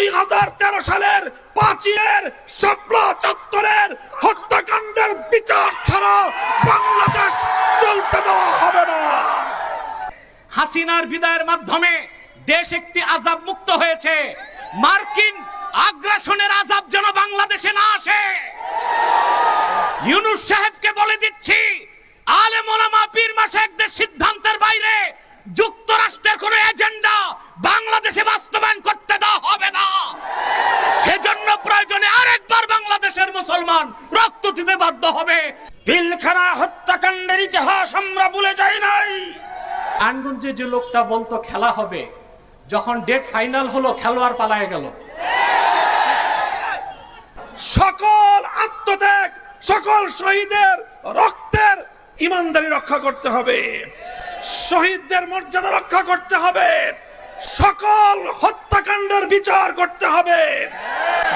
2013 সালের 5-এর শাপলা চত্বরের হত্যাকাণ্ডের বিচার ছাড়া বাংলাদেশ চলতে দেওয়া হবে না। হাসিনার বিদায়ের মাধ্যমে দেশ একটি আযাব মুক্ত হয়েছে। মার্কিন আগ্রাসনের আযাব যেন বাংলাদেশে না আসে। ইউনূস সাহেবকে বলে দিচ্ছি, আলেম ওলামা পীর মাশায়েখদের সিদ্ধান্তের বাইরে যুক্তরাষ্ট্রের কোনো এজেন্ডা বাংলাদেশে বাস্তবায়ন করতে দেওয়া হবে না। সেজন্য প্রয়োজনে আরেকবার বাংলাদেশের মুসলমান রক্ত দিতে বাধ্য হবে। পিলখানা হত্যাকাণ্ডের ইতিহাস আমরা ভুলে যাই নাই। আনগঞ্জে যে লোকটা বলতো খেলা হবে, যখন ডেট ফাইনাল হলো খেলোয়াড় পালায়ে গেল। সকল আত্মত্যাগ, সকল শহীদের রক্তের ইমানদারি রক্ষা করতে হবে, শহীদদের মর্যাদা রক্ষা করতে হবে, সকল হত্যাকাণ্ডের বিচার করতে হবে।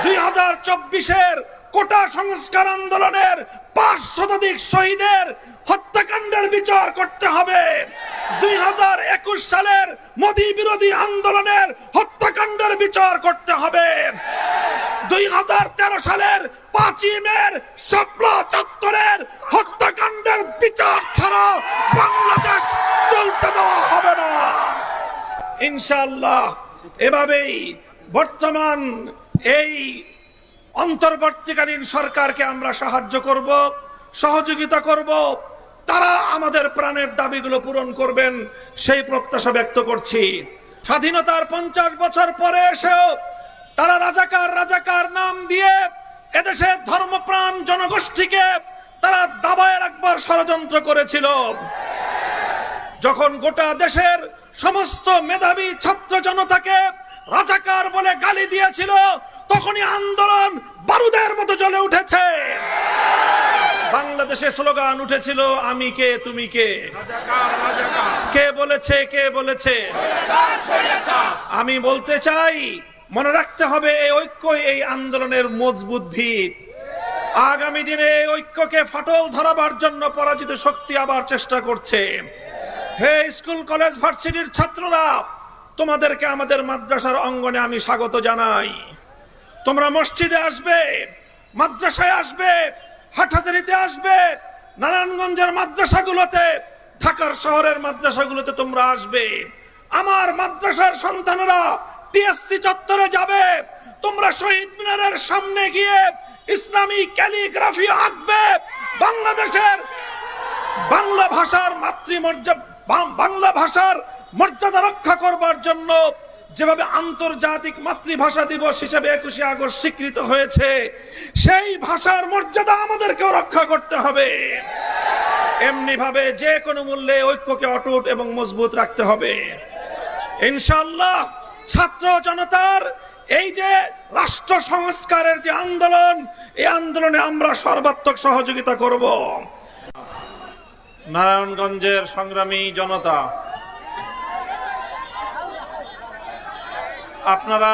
2024-এর কোটা সংস্কার আন্দোলনের 5 শতাধিক শহীদের হত্যাকাণ্ডের বিচার করতে হবে। 2021 সালের মোদি বিরোধী আন্দোলনের হত্যাকাণ্ডের বিচার করতে হবে। 2013 সালের 5ই মের শাপলা চত্বরের হত্যাকাণ্ডের বিচার ছাড়া বাংলাদেশ চলতে দেওয়া হবে না। ইনশাআল্লাহ এভাবেই বর্তমান এই অন্তর্বর্তীকালীন সরকারকে আমরা সাহায্য করব, সহযোগিতা করব। তারা আমাদের প্রাণের দাবিগুলো পূরণ করবেন সেই প্রত্যাশা ব্যক্ত করছি। স্বাধীনতার 50 বছর পরে এসেও তারা রাজাকার নাম দিয়ে এদেশের ধর্মপ্রাণ জনগোষ্ঠীকে তারা দাবায় রাখবার ষড়যন্ত্র করেছিল। যখন গোটা দেশের সমস্ত মেধাবী ছাত্র জনতাকে রাজাকার বলে গালি দিয়েছিল, তখনই আন্দোলন বারুদের মতো জ্বলে উঠেছে। বাংলাদেশে স্লোগান উঠেছিল, আমি কে তুমি কে। কে বলেছে? আমি বলতে চাই, মনে রাখতে হবে এই ঐক্যই এই আন্দোলনের মজবুত ভিত। আগামী দিনে এই ঐক্যকে ফাটল ধরাবার জন্য পরাজিত শক্তি আবার চেষ্টা করছে। হে স্কুল কলেজ ভার্সিটির ছাত্ররা, তোমাদেরকে আমাদের মাদ্রাসার অঙ্গনে আমি স্বাগত জানাই। তোমরা মসজিদে আসবে, মাদ্রাসায় আসবে, হাটহাজারীতে আসবে, নারায়ণগঞ্জের মাদ্রাসাগুলোতে, ঢাকার শহরের মাদ্রাসাগুলোতে তোমরা আসবে। আমার মাদ্রাসার সন্তানেরা টিএসসি চত্বরে যাবে। তোমরা শহীদ মিনারের সামনে গিয়ে ইসলামী ক্যালিগ্রাফি আঁকবে। বাংলাদেশের বাংলা ভাষার মর্যাদা রক্ষা করবার জন্য যেভাবে আন্তর্জাতিক মাতৃভাষা দিবস হিসেবে 21শে আগস্ট স্বীকৃত হয়েছে, সেই ভাষার মর্যাদা আমাদেরকেও রক্ষা করতে হবে। এমনি ভাবে যে কোনো মূল্যে ঐক্যকে অটুট এবং মজবুত রাখতে হবে। ইনশাআল্লাহ ছাত্র জনতার এই যে রাষ্ট্র সংস্কারের যে আন্দোলন, এই আন্দোলনে আমরা সর্বাত্মক সহযোগিতা করব। নারায়ণগঞ্জের সংগ্রামী জনতা, আপনারা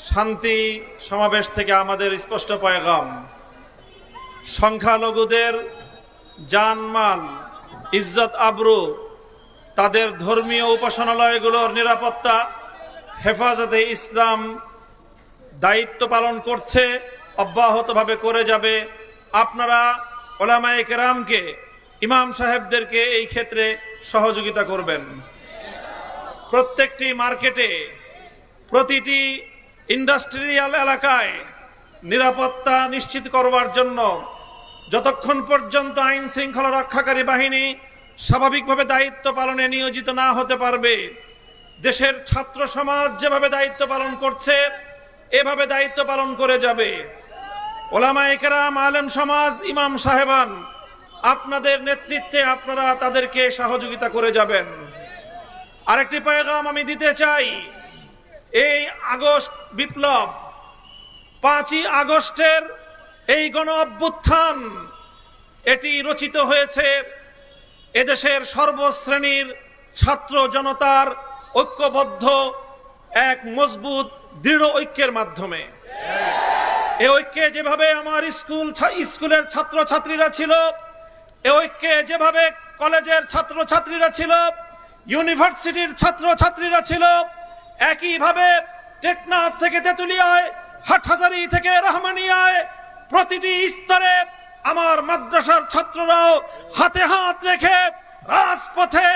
শান্তি সমাবেশ থেকে আমাদের স্পষ্ট পয়গাম, সংখ্যালঘুদের জানমাল, ইজ্জত আবরু, তাদের ধর্মীয় উপাসনালয়গুলোর নিরাপত্তা হেফাজতে ইসলাম দায়িত্ব পালন করছে, অব্যাহতভাবে করে যাবে। আপনারা ওলামায়ে কেরামকে, ইমাম সাহেবদেরকে এই ক্ষেত্রে সহযোগিতা করবেন। প্রত্যেকটি মার্কেটে, প্রতিটি ইন্ডাস্ট্রিয়াল এলাকায় নিরাপত্তা নিশ্চিত করবার জন্য যতক্ষণ পর্যন্ত আইন শৃঙ্খলা রক্ষাকারী বাহিনী স্বাভাবিকভাবে দায়িত্ব পালনে নিয়োজিত না হতে পারবে, দেশের ছাত্র সমাজ যেভাবে দায়িত্ব পালন করছে এভাবে দায়িত্ব পালন করে যাবে। ওলামায়ে কেরাম, আলেম সমাজ, ইমাম সাহেবান, আপনাদের নেতৃত্বে আপনারা তাদেরকে সহযোগিতা করে যাবেন। আরেকটি পয়গাম আমি দিতে চাই, এই আগস্ট বিপ্লব, 5ই আগস্টের এই গণ অভ্যুত্থান, এটি রচিত হয়েছে এদেশের সর্বশ্রেণীর ছাত্র জনতার ঐক্যবদ্ধ এক মজবুত দৃঢ় ঐক্যের মাধ্যমে। এই ঐক্যে যেভাবে আমার স্কুলের ছাত্রছাত্রীরা ছিল, এই ঐক্যে যেভাবে কলেজের ছাত্রছাত্রীরা ছিল, ইউনিভার্সিটির ছাত্রছাত্রীরা ছিল, একইভাবে টেকনাফ থেকে তেতুলিয়ায়, হাটহাজারী থেকে রহমানিয়ায়, প্রতিটি স্তরে আমার মাদ্রাসার ছাত্ররাও হাতে হাত রেখে রাজপথে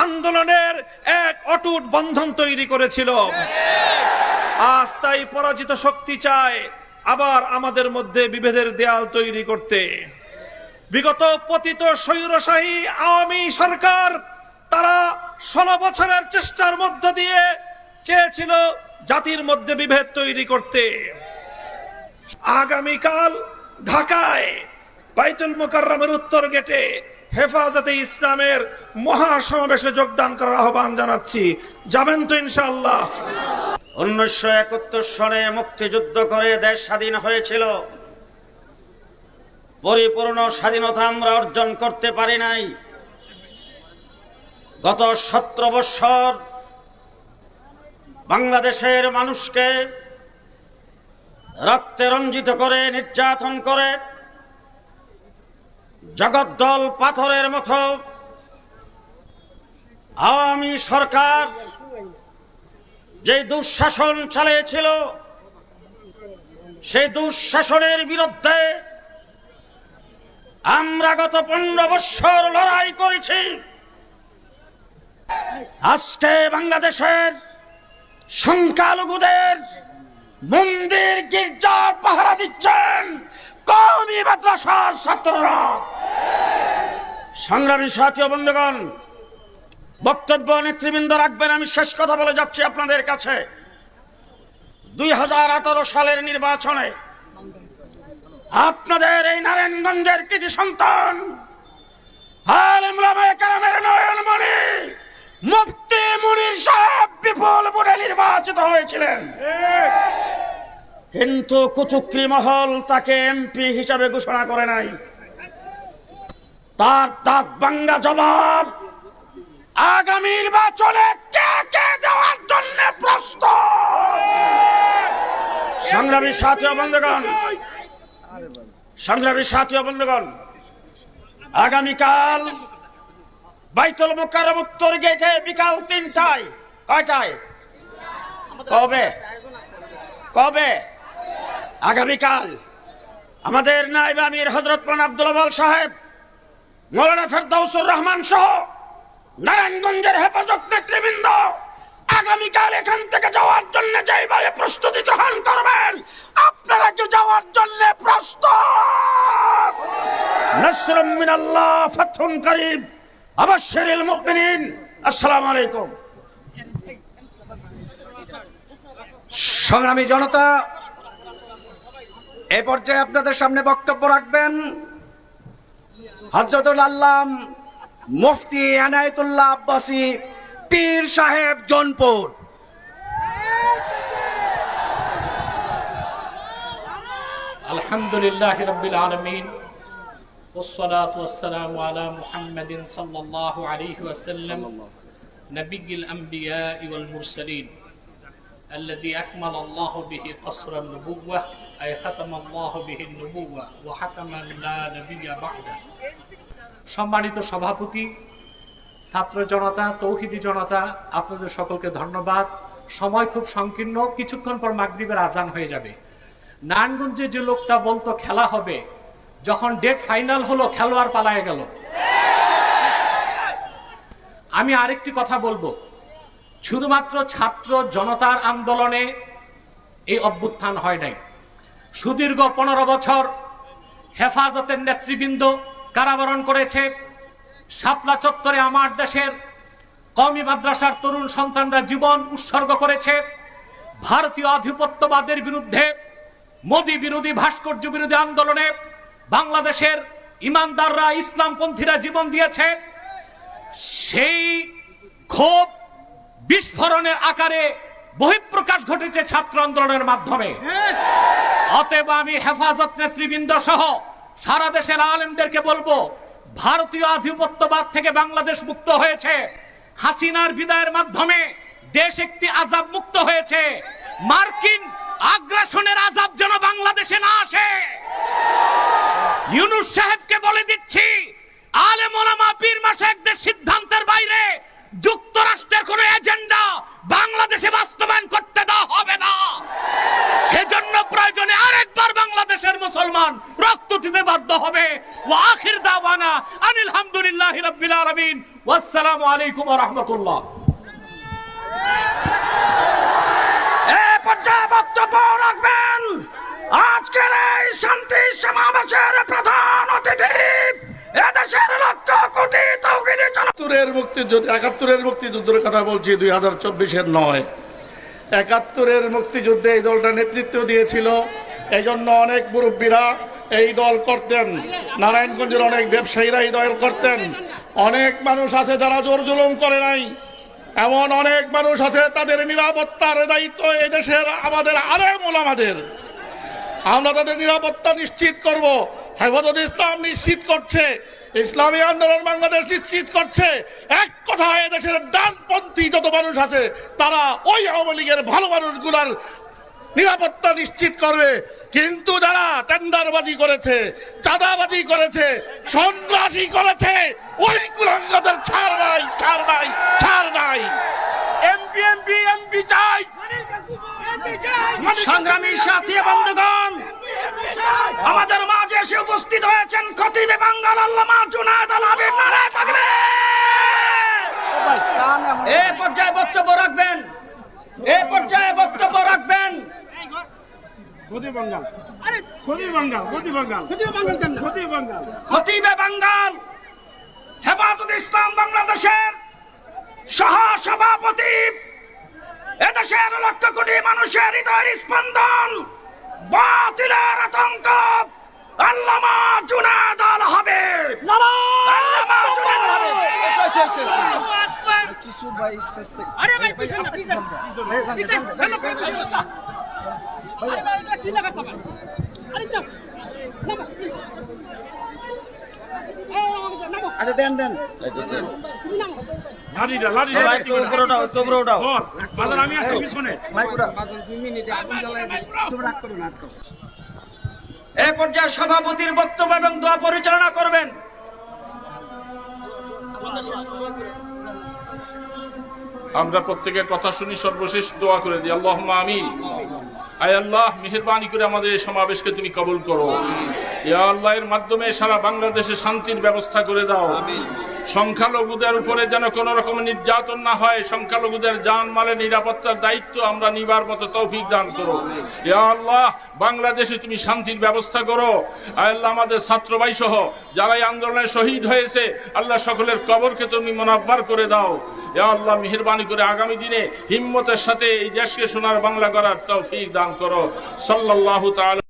আন্দোলনের এক অটুট বন্ধন তৈরি করেছিল। আজ তাই পরাজিত শক্তি চায় আবার আমাদের মধ্যে বিভেদের দেয়াল তৈরি করতে। বিগত পতিত স্বৈরশাহী আওয়ামী সরকার তারা 16 বছরের চেষ্টার মধ্য দিয়ে চেয়েছিল জাতির মধ্যে বিভেদ তৈরি করতে। আগামীকাল ঢাকায় বাইতুল মুকাররমের উত্তর গেটে হেফাজতে ইসলামের মহাসমাবেশে যোগদান করার আহ্বান জানাচ্ছি। যাবেন তো ইনশাআল্লাহ? 1971 সনে মুক্তিযুদ্ধ করে দেশ স্বাধীন হয়েছিল। পরিপূর্ণ স্বাধীনতা আমরা অর্জন করতে পারি নাই। গত 17 বছর বাংলাদেশের মানুষকে রক্তে রঞ্জিত করে, নির্যাতন করে, জগদ্দল পাথরের মতো আওয়ামী সরকার যে দুঃশাসন চালিয়েছিল, সেই দুঃশাসনের বিরুদ্ধে আমরা গত 15 বছর লড়াই করেছি। আজকে বাংলাদেশের সংখ্যালঘুদের মন্দির গির্জার পাহারা দিচ্ছেন কওমি মাদ্রাসার ছাত্ররা। সংগ্রামী সাথী ও বন্ধুগণ, বক্তব্য নেতৃবৃন্দ রাখবেন। আমি শেষ কথা বলে যাচ্ছি আপনাদের কাছে। 2018 সালের নির্বাচনে আপনাদের এই নারায়ণগঞ্জের কৃতি সন্তান আলেম ওলামায়ে কেরামের নয়নমণি মুফতি মুনির সাহেব বিপুল ভোটে নির্বাচিত হয়েছিলেন, কিন্তু কুচক্রী মহল তাকে এমপি হিসাবে ঘোষণা করে নাই। তার দাঁত ভাঙ্গা জবাব আগামী নির্বাচনে কে কে দেওয়ার জন্য প্রস্তুত। সংগ্রামী সাথী ও বন্ধুগণ, সংগ্রামী সাথী ও বন্ধুগণ, আগামীকাল বাইতুল মুকাররম উত্তর গেটে বিকাল 3টায়, কয়টায়, কবে কবে আগামীকাল আমাদের নায়েব আমির হযরত মাওলানা আব্দুল আওয়াল সাহেব, মাওলানা ফেরদাউসুর রহমান সহ নারায়ণগঞ্জের হেফাজত নেতৃবৃন্দ আগামীকাল এখান থেকে যাওয়ার জন্য যেভাবে প্রস্তুতি গ্রহণ করবেন, আপনারা কি যাওয়ার জন্য প্রস্তুত? নাসরুম মিনাল্লাহ ফাতহুন করিব, আবাশশিরিল মুমিনিন। আসসালামু আলাইকুম। সংগ্রামী জনতা, এ পর্যায়ে আপনাদের সামনে বক্তব্য রাখবেন হযরতুল আল্লাম মুফতি এনায়েতুল্লাহ আব্বাসী পীর সাহেব জৌনপুর। আলহামদুলিল্লাহি রাব্বিল আলামিন والصلاة والسلام على محمد صلى الله عليه وسلم نبي الأنبياء والمرسلين الذي أكمل الله به قصر النبوة أي ختم الله به النبوة وحكم لا نبي بعده। সম্মানিত সভাপতি, ছাত্র জনতা, তৌহিদি জনতা, আপনাদের সকলকে ধন্যবাদ। সময় খুব সংকীর্ণ, কিছুক্ষণ পর মাগরিবের আজান হয়ে যাবে। নারায়ণগঞ্জে যে লোকটা বলতো খেলা হবে, যখন ডেট ফাইনাল হলো খেলোয়াড় পালায়ে গেল। আমি আরেকটি কথা বলবো, শুধুমাত্র ছাত্র জনতার আন্দোলনে এই অভ্যুত্থান হয় নাই। সুদীর্ঘ 15 বছর হেফাজতের নেতৃবৃন্দ কারাবরণ করেছে। শাপলা চত্বরে আমার দেশের কওমি মাদ্রাসার তরুণ সন্তানরা জীবন উৎসর্গ করেছে। ভারতীয় আধিপত্যবাদের বিরুদ্ধে, মোদী বিরোধী, ভাস্কর্য বিরোধী আন্দোলনে বাংলাদেশের ইমানদাররা, ইসলামপন্থীরা জীবন দিয়েছে। সেই ক্ষোভ বিস্ফোরণের আকারে বহিঃপ্রকাশ ঘটেছে ছাত্র আন্দোলনের মাধ্যমে। অতএব আমি হেফাজত নেতৃবৃন্দ সহ সারা দেশের আলেমদেরকে বলবো, ভারতীয় আধিপত্যবাদ থেকে বাংলাদেশ মুক্ত হয়েছে। হাসিনার বিদায়ের মাধ্যমে দেশ একটি আযাব মুক্ত হয়েছে। মার্কিন আগ্রাসনের আযাব যেন বাংলাদেশে না আসে। ইউনূস সাহেবকে বলে দিচ্ছি, আলেম ওলামা পীর মাশায়েখদের সিদ্ধান্তের বাইরে যুক্তরাষ্ট্রের কোনো এজেন্ডা বাংলাদেশে বাস্তবায়ন করতে দেওয়া হবে না। সেজন্য প্রয়োজনে আরেকবার বাংলাদেশের মুসলমান রক্ত দিতে বাধ্য হবে। ওয়া আখির দাওয়ানা আনিল হামদুলিল্লাহি রাব্বিল আলামিন ওয়াসসালামু আলাইকুম ওয়া রাহমাতুল্লাহ। এ পর্যায়ে বক্তব্য রাখবেন আজকের এই শান্তি সমাবেশের প্রধান অতিথি এদেশের লক্ষ কোটি তৌহিদি জনতা। 71-এর মুক্তিযুদ্ধের কথা বলছি, 2024-এর নয়। 71-এর মুক্তিযুদ্ধে এই দলটা নেতৃত্ব দিয়েছিল, এই জন্য অনেক মুরব্বীরা এই দল করতেন, নারায়ণগঞ্জের অনেক ব্যবসায়ীরা এই দল করতেন। অনেক মানুষ আছে যারা জোর জুলুম করে নাই, এমন অনেক মানুষ আছে তাদের নিরাপত্তার দায়িত্ব এদেশের আমাদের আলেম ওলামাদের। আমরা তাদের নিরাপত্তা নিশ্চিত করব। হেফাজত ইসলাম নিশ্চিত করছে, ইসলামী আন্দোলন বাংলাদেশ নিশ্চিত করছে। এক কথায় এদেশের ডানপন্থী যত মানুষ আছে তারা ওই আওয়ামী লীগের ভালো মানুষগুলার নিরাপত্তা নিশ্চিত করবে। কিন্তু যারা টেন্ডারবাজি করেছে, চাঁদাবাজি করেছে, সন্ত্রাসী করেছে, ওই কুলাঙ্গাদের ছাড় নাই, ছাড় নাই, ছাড় নাই। এমপি চাই। সংগ্রামী সাথী বন্ধুগণ, আমাদের মাঝে এসে উপস্থিত হয়েছেন খতিবে বাঙ্গাল আল্লামা জুনায়েদ আল হাবিব। নারায়ে তাকবীর। এই পর্যায়ে বক্তব্য রাখবেন, এই পর্যায়ে বক্তব্য রাখবেন খতিবে বাঙ্গাল হেফাজত ইসলাম বাংলাদেশের সহ সভাপতি, এদেশের লক্ষ কোটি মানুষের হৃদয়ের স্পন্দন, বাতিলের আতঙ্ক, আল্লামা জুনায়েদ আল হাবিব। আল্লামা জুনায়েদ আল আচ্ছা দেন দেন। আমি আছি পিছনে। এই পর্যায়ে সভাপতির বক্তব্য এবং দোয়া পরিচালনা করবেন। আমরা প্রত্যেকের কথা শুনি, সর্বশেষ দোয়া করে দিই। আল্লাহুম্মা আমিন। আয় আল্লাহ, মেহেরবানি করে আমাদের এই সমাবেশকে তুমি কবুল করো। ইয়া আল্লাহ, এর মাধ্যমে সারা বাংলাদেশে শান্তির ব্যবস্থা করে দাও। সংখ্যালঘুদের উপরে যেন কোনো রকম নির্যাতন না হয়, সংখ্যালঘুদের জানমালের নিরাপত্তার দায়িত্ব আমরা নিবার মতো তৌফিক দান করো। ইয়া আল্লাহ, বাংলাদেশে তুমি শান্তির ব্যবস্থা করো। আয় আল্লাহ, আমাদের ছাত্র ভাই সহ যারা এই আন্দোলনে শহীদ হয়েছে, আল্লাহ সকলের কবরকে তুমি মুনাব্বার করে দাও। ইয়া আল্লাহ, মেহেরবানি করে আগামী দিনে হিম্মতের সাথে এই দেশকে সোনার বাংলা করার তৌফিক দান করো। সাল্লাল্লাহু তাআলা